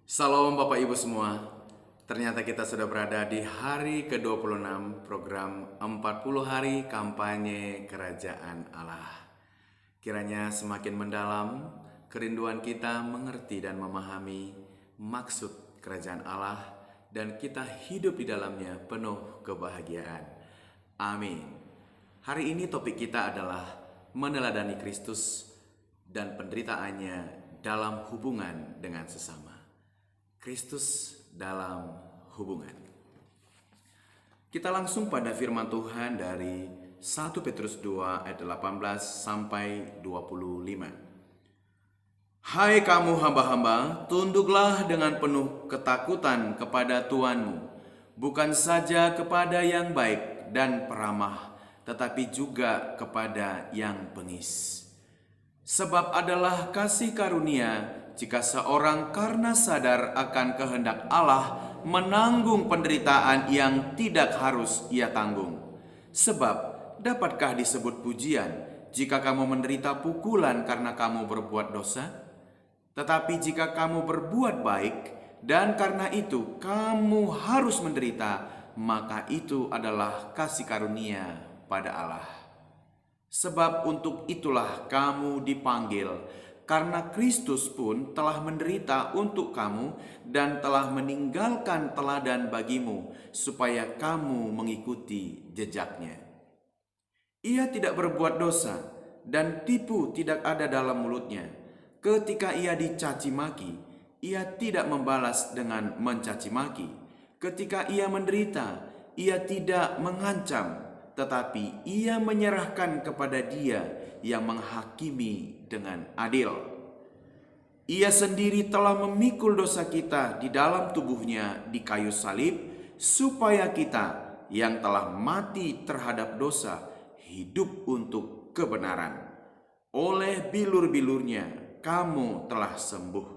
Salam Bapak Ibu semua. Ternyata kita sudah berada di hari ke-26 program 40 hari kampanye Kerajaan Allah. Kiranya semakin mendalam kerinduan kita mengerti dan memahami maksud Kerajaan Allah dan kita hidup di dalamnya penuh kebahagiaan. Amin. Hari ini topik kita adalah meneladani Kristus dan penderitaannya dalam hubungan dengan sesama. Kristus dalam hubungan. Kita langsung pada firman Tuhan dari 1 Petrus 2 ayat 18 sampai 25. Hai kamu hamba-hamba, tunduklah dengan penuh ketakutan kepada Tuhanmu, bukan saja kepada yang baik dan peramah, tetapi juga kepada yang bengis. Sebab adalah kasih karunia jika seorang karena sadar akan kehendak Allah menanggung penderitaan yang tidak harus ia tanggung. Sebab dapatkah disebut pujian jika kamu menderita pukulan karena kamu berbuat dosa? Tetapi jika kamu berbuat baik dan karena itu kamu harus menderita, maka itu adalah kasih karunia pada Allah. Sebab untuk itulah kamu dipanggil, karena Kristus pun telah menderita untuk kamu dan telah meninggalkan teladan bagimu, supaya kamu mengikuti jejaknya. Ia tidak berbuat dosa, dan tipu tidak ada dalam mulutnya. Ketika ia dicaci maki, ia tidak membalas dengan mencaci maki. Ketika ia menderita, ia tidak mengancam, tetapi ia menyerahkan kepada Dia yang menghakimi dengan adil. Ia sendiri telah memikul dosa kita di dalam tubuhnya di kayu salib, supaya kita yang telah mati terhadap dosa hidup untuk kebenaran. Oleh bilur-bilurnya kamu telah sembuh.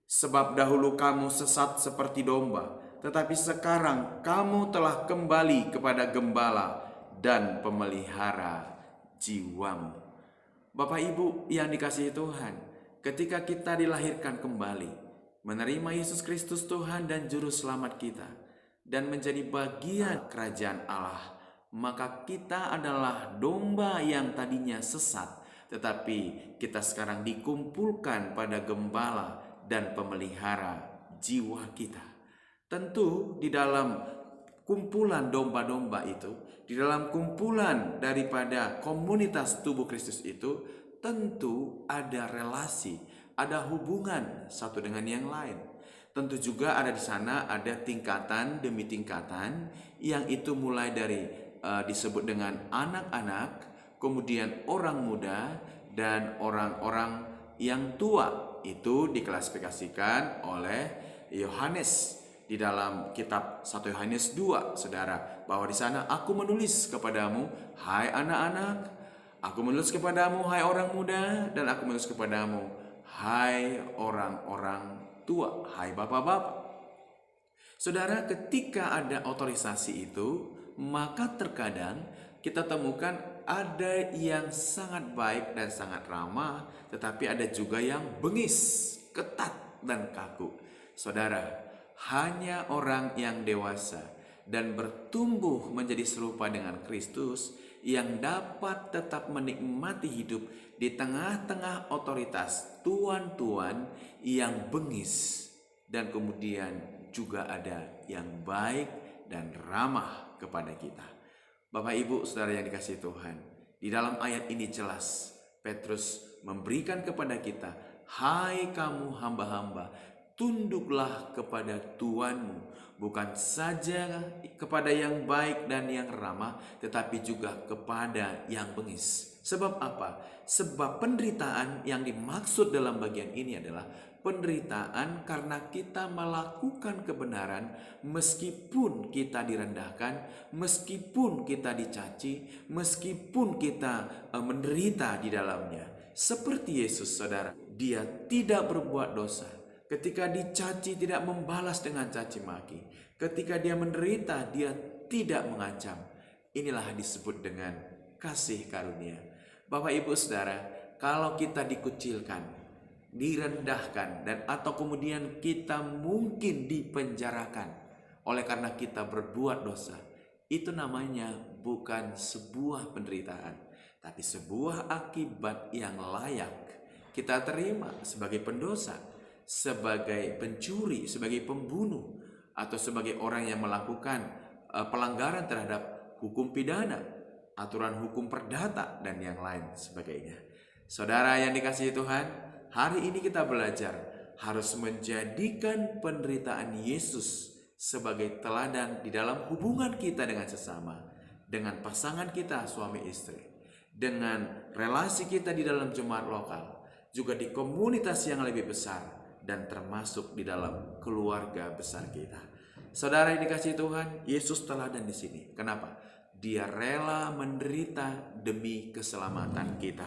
Sebab dahulu kamu sesat seperti domba, tetapi sekarang kamu telah kembali kepada gembala dan pemelihara jiwamu. Bapak Ibu yang dikasihi Tuhan, ketika kita dilahirkan kembali, menerima Yesus Kristus Tuhan dan Juru Selamat kita, dan menjadi bagian kerajaan Allah, maka kita adalah domba yang tadinya sesat, tetapi kita sekarang dikumpulkan pada gembala dan pemelihara jiwa kita. Tentu di dalam kumpulan domba-domba itu, di dalam kumpulan daripada komunitas tubuh Kristus itu, tentu ada relasi, ada hubungan satu dengan yang lain. Tentu juga ada di sana ada tingkatan demi tingkatan, yang itu mulai dari disebut dengan anak-anak, kemudian orang muda, dan orang-orang yang tua. Itu diklasifikasikan oleh Yohanes di dalam kitab 1 Yohanes 2, saudara, bahwa di sana aku menulis kepadamu, hai anak-anak, aku menulis kepadamu, hai orang muda, dan aku menulis kepadamu, hai orang-orang tua, hai bapak-bapak. Saudara, ketika ada otorisasi itu, maka terkadang kita temukan ada yang sangat baik dan sangat ramah, tetapi ada juga yang bengis, ketat, dan kaku. Saudara, hanya orang yang dewasa dan bertumbuh menjadi serupa dengan Kristus yang dapat tetap menikmati hidup di tengah-tengah otoritas tuan-tuan yang bengis, dan kemudian juga ada yang baik dan ramah kepada kita. Bapak Ibu Saudara yang dikasihi Tuhan, di dalam ayat ini jelas Petrus memberikan kepada kita, hai kamu hamba-hamba, tunduklah kepada Tuhanmu, bukan saja kepada yang baik dan yang ramah, tetapi juga kepada yang bengis. Sebab apa? Sebab penderitaan yang dimaksud dalam bagian ini adalah penderitaan karena kita melakukan kebenaran meskipun kita direndahkan, meskipun kita dicaci, meskipun kita menderita di dalamnya. Seperti Yesus, saudara, Dia tidak berbuat dosa. Ketika dicaci tidak membalas dengan caci maki. Ketika dia menderita dia tidak mengancam. Inilah disebut dengan kasih karunia. Bapak Ibu Saudara, kalau kita dikucilkan, direndahkan, dan atau kemudian kita mungkin dipenjarakan oleh karena kita berbuat dosa, itu namanya bukan sebuah penderitaan, tapi sebuah akibat yang layak kita terima sebagai pendosa, sebagai pencuri, sebagai pembunuh, atau sebagai orang yang melakukan pelanggaran terhadap hukum pidana, aturan hukum perdata, dan yang lain sebagainya. Saudara yang dikasihi Tuhan, hari ini kita belajar harus menjadikan penderitaan Yesus sebagai teladan di dalam hubungan kita dengan sesama, dengan pasangan kita suami istri, dengan relasi kita di dalam jemaat lokal, juga di komunitas yang lebih besar, dan termasuk di dalam keluarga besar kita. Saudara yang dikasihi Tuhan, Yesus teladan di sini. Kenapa? Dia rela menderita demi keselamatan kita.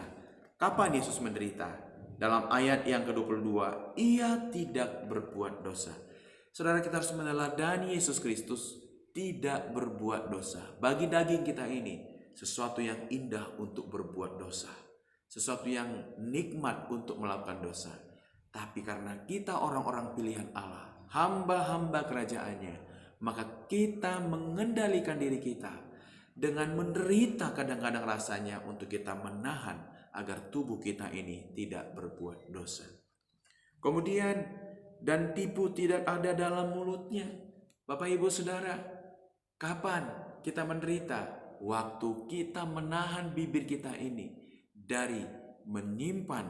Kapan Yesus menderita? Dalam ayat yang ke-22, ia tidak berbuat dosa. Saudara, kita harus meneladani Yesus Kristus tidak berbuat dosa. Bagi daging kita ini, sesuatu yang indah untuk berbuat dosa, sesuatu yang nikmat untuk melakukan dosa. Tapi karena kita orang-orang pilihan Allah, hamba-hamba kerajaannya, maka kita mengendalikan diri kita dengan menderita kadang-kadang rasanya untuk kita menahan agar tubuh kita ini tidak berbuat dosa. Kemudian, dan tipu tidak ada dalam mulutnya. Bapak Ibu Saudara, kapan kita menderita? Waktu kita menahan bibir kita ini dari menyimpan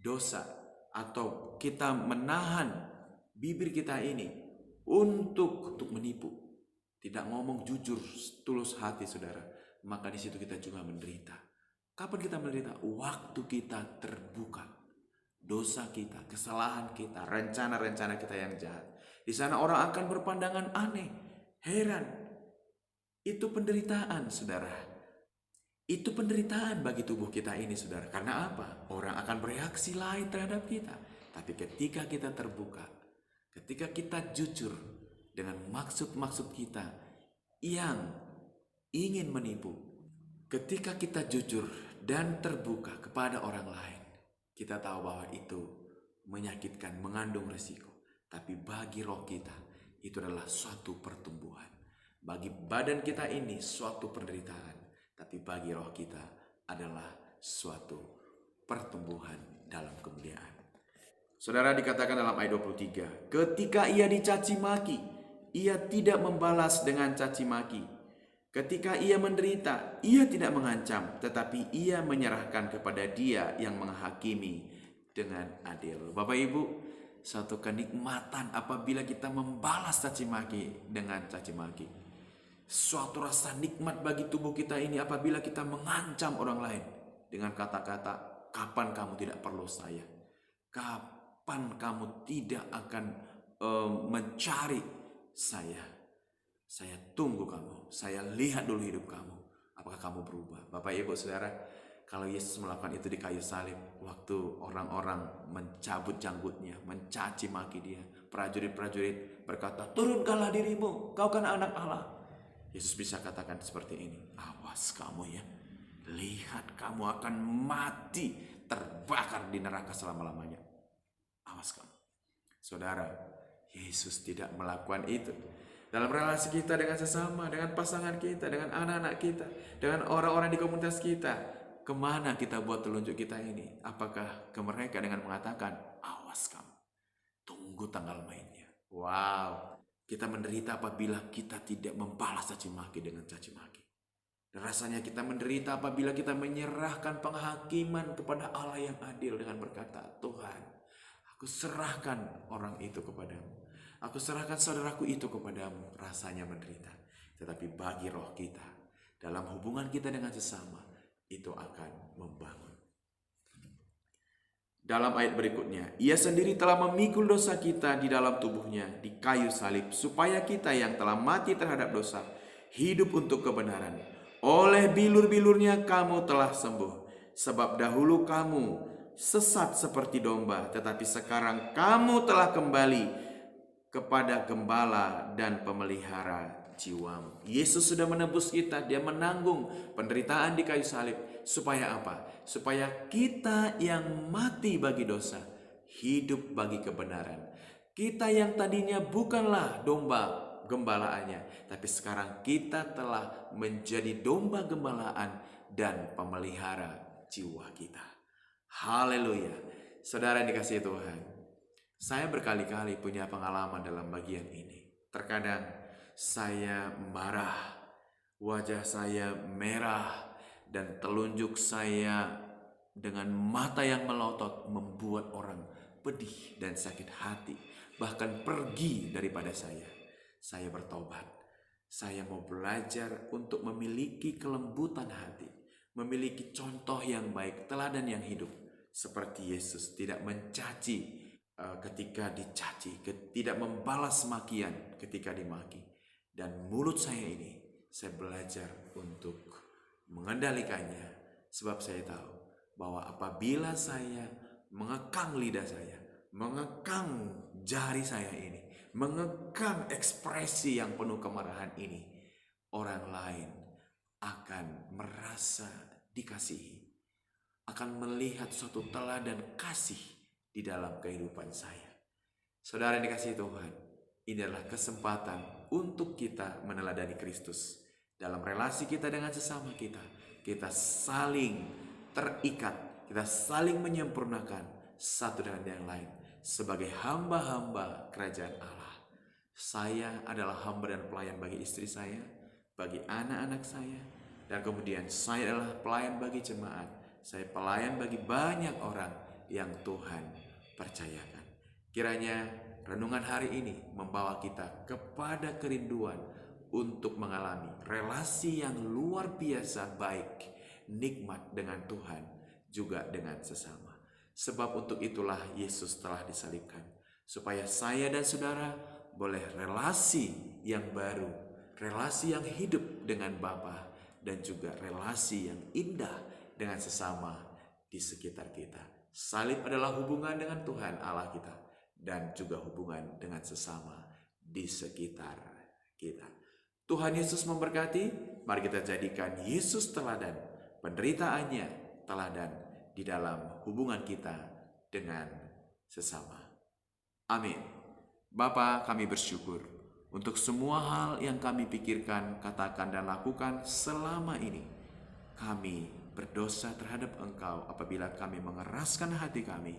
dosa, atau kita menahan bibir kita ini untuk menipu, tidak ngomong jujur, tulus hati, saudara, maka di situ kita juga menderita. Kapan kita menderita? Waktu kita terbuka dosa kita, kesalahan kita, rencana-rencana kita yang jahat. Di sana orang akan berpandangan aneh, heran. Itu penderitaan, saudara. Itu penderitaan bagi tubuh kita ini, saudara. Karena apa? Orang akan bereaksi lain terhadap kita. Tapi ketika kita terbuka, ketika kita jujur dengan maksud-maksud kita yang ingin menipu, ketika kita jujur dan terbuka kepada orang lain, kita tahu bahwa itu menyakitkan, mengandung risiko. Tapi bagi roh kita, itu adalah suatu pertumbuhan. Bagi badan kita ini suatu penderitaan, tapi bagi roh kita adalah suatu pertumbuhan dalam kemuliaan. Saudara, dikatakan dalam ayat 23, ketika ia dicaci maki, ia tidak membalas dengan caci maki. Ketika ia menderita, ia tidak mengancam, tetapi ia menyerahkan kepada Dia yang menghakimi dengan adil. Bapak Ibu, suatu kenikmatan apabila kita membalas caci maki dengan caci maki. Suatu rasa nikmat bagi tubuh kita ini apabila kita mengancam orang lain dengan kata-kata, kapan kamu tidak perlu saya? Kapan kamu tidak akan mencari saya? Saya tunggu kamu, saya lihat dulu hidup kamu, apakah kamu berubah? Bapak Ibu Saudara, kalau Yesus melakukan itu di kayu salib, waktu orang-orang mencabut janggutnya, mencaci maki dia, prajurit-prajurit berkata, turunkanlah dirimu, kau kan anak Allah. Yesus bisa katakan seperti ini, awas kamu ya, lihat kamu akan mati, terbakar di neraka selama-lamanya. Awas kamu. Saudara, Yesus tidak melakukan itu. Dalam relasi kita dengan sesama, dengan pasangan kita, dengan anak-anak kita, dengan orang-orang di komunitas kita, kemana kita buat telunjuk kita ini? Apakah ke mereka dengan mengatakan, awas kamu, tunggu tanggal mainnya. Wow, kita menderita apabila kita tidak membalas caci maki dengan caci maki. Dan rasanya kita menderita apabila kita menyerahkan penghakiman kepada Allah yang adil dengan berkata, Tuhan, aku serahkan orang itu kepadamu. Aku serahkan saudaraku itu kepadamu. Rasanya menderita. Tetapi bagi roh kita, dalam hubungan kita dengan sesama, itu akan membangun. Dalam ayat berikutnya, ia sendiri telah memikul dosa kita di dalam tubuhnya di kayu salib, supaya kita yang telah mati terhadap dosa, hidup untuk kebenaran. Oleh bilur-bilurnya kamu telah sembuh. Sebab dahulu kamu sesat seperti domba, tetapi sekarang kamu telah kembali kepada gembala dan pemelihara jiwamu. Yesus sudah menebus kita, dia menanggung penderitaan di kayu salib. Supaya apa? Supaya kita yang mati bagi dosa, hidup bagi kebenaran. Kita yang tadinya bukanlah domba gembalaannya, tapi sekarang kita telah menjadi domba gembalaan dan pemelihara jiwa kita. Haleluya. Saudara yang dikasihi Tuhan, saya berkali-kali punya pengalaman dalam bagian ini. Terkadang saya marah, wajah saya merah, dan telunjuk saya dengan mata yang melotot membuat orang pedih dan sakit hati, bahkan pergi daripada saya. Saya bertobat. Saya mau belajar untuk memiliki kelembutan hati, memiliki contoh yang baik, teladan yang hidup. Seperti Yesus, tidak mencaci ketika dicaci, tidak membalas makian ketika dimaki. Dan mulut saya ini, saya belajar untuk mengendalikannya, sebab saya tahu bahwa apabila saya mengekang lidah saya, mengekang jari saya ini, mengekang ekspresi yang penuh kemarahan ini, orang lain akan merasa dikasihi, akan melihat suatu teladan kasih di dalam kehidupan saya. Saudara yang dikasihi Tuhan, ini adalah kesempatan untuk kita meneladani Kristus. Dalam relasi kita dengan sesama kita, kita saling terikat, kita saling menyempurnakan satu dengan yang lain sebagai hamba-hamba kerajaan Allah. Saya adalah hamba dan pelayan bagi istri saya, bagi anak-anak saya, dan kemudian saya adalah pelayan bagi jemaat. Saya pelayan bagi banyak orang yang Tuhan percayakan. Kiranya renungan hari ini membawa kita kepada kerinduan untuk mengalami relasi yang luar biasa baik, nikmat dengan Tuhan, juga dengan sesama. Sebab untuk itulah Yesus telah disalibkan, supaya saya dan saudara boleh relasi yang baru, relasi yang hidup dengan Bapa, dan juga relasi yang indah dengan sesama di sekitar kita. Salib adalah hubungan dengan Tuhan Allah kita, dan juga hubungan dengan sesama di sekitar kita. Tuhan Yesus memberkati. Mari kita jadikan Yesus teladan, penderitaannya teladan di dalam hubungan kita dengan sesama. Amin. Bapa, kami bersyukur untuk semua hal yang kami pikirkan, katakan, dan lakukan selama ini. Kami berdosa terhadap Engkau apabila kami mengeraskan hati kami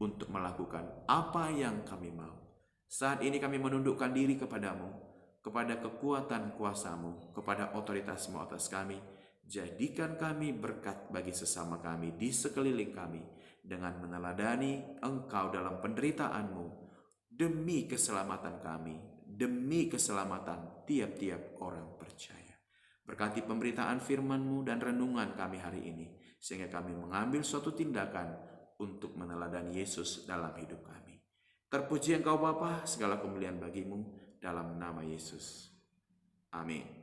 untuk melakukan apa yang kami mau. Saat ini kami menundukkan diri kepadamu, kepada kekuatan kuasa-Mu, kepada otoritas-Mu atas kami. Jadikan kami berkat bagi sesama kami di sekeliling kami, dengan meneladani Engkau dalam penderitaan-Mu, demi keselamatan kami, demi keselamatan tiap-tiap orang percaya. Berkati pemberitaan firman-Mu dan renungan kami hari ini, sehingga kami mengambil suatu tindakan untuk meneladani Yesus dalam hidup kami. Terpuji Engkau Bapa, segala kemuliaan bagi-Mu dalam nama Yesus. Amin.